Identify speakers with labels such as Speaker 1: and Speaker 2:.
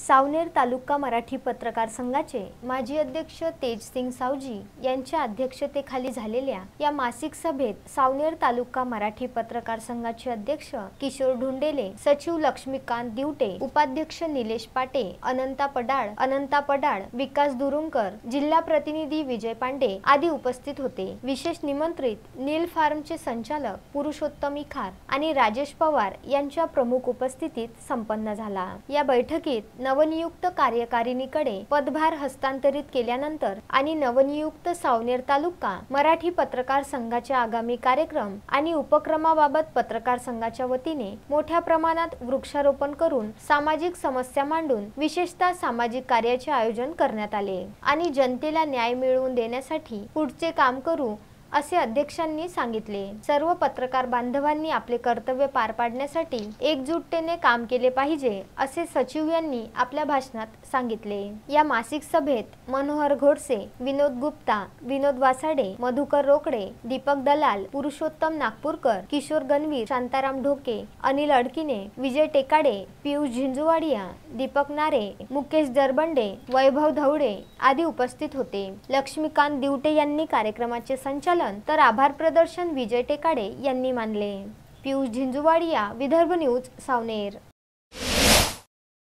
Speaker 1: सावनेर तालुका मराठी पत्रकार संघाचे माजी अध्यक्ष तेजसिंग सावजी यांच्या अध्यक्षतेखाली झालेल्या या मासिक सभेत सावनेर तालुका मराठी पत्रकार संघाचे अध्यक्ष किशोर ढुंडेले, सचिव लक्ष्मीकांत दिवटे, उपाध्यक्ष निलेश पाटे, अनंता पडाळ, विकास दुरुंकर, जिल्हा प्रतिनिधी विजय पांडे आदी उपस्थित होते। विशेष निमंत्रित नील फार्मचे संचालक पुरुषोत्तम इखार आणि राजेश पवार यांच्या प्रमुख उपस्थितीत संपन्न झाला। या बैठकीत नवनियुक्त कार्यकारिणीकडे पदभार हस्तांतरित केल्यानंतर आणि नवनियुक्त सावनेर तालुका मराठी पत्रकार संघाच्या आगामी कार्यक्रम आणि उपक्रमाबाबत पत्रकार संघाच्या वतीने मोठ्या प्रमाणात वृक्षारोपण करून सामाजिक समस्या मांडून विशेषतः सामाजिक कार्याचे आयोजन करण्यात आले आणि जनतेला न्याय मिळवून देण्यासाठी पुढचे काम करू असे अध्यक्षांनी सांगितले। सर्व पत्रकार बांधवांनी आपले कर्तव्य पार पाडण्यासाठी एकजुटतेने काम केले पाहिजे असे सचिव यांनी आपल्या भाषणात सांगितले। या मासिक सभेत मनोहर घोडसे, विनोद गुप्ता, विनोद वासाडे, मधुकर रोकडे, दीपक दलाल, पुरुषोत्तम नागपूरकर, किशोर गणवीर, शांताराम ढोके, अनिल अडकिने, विजय टेकाडे, पियुष झिंजुवाडिया, दीपक नारे, मुकेश दरबंडे, वैभव धवडे आदी उपस्थित होते। लक्ष्मीकांत दिवटे यांनी कार्यक्रमाचे संचालन तर आभार प्रदर्शन विजय टेकाडे यांनी मानले। पियुष झिंजुवाडिया, विदर्भ न्यूज, सावनेर।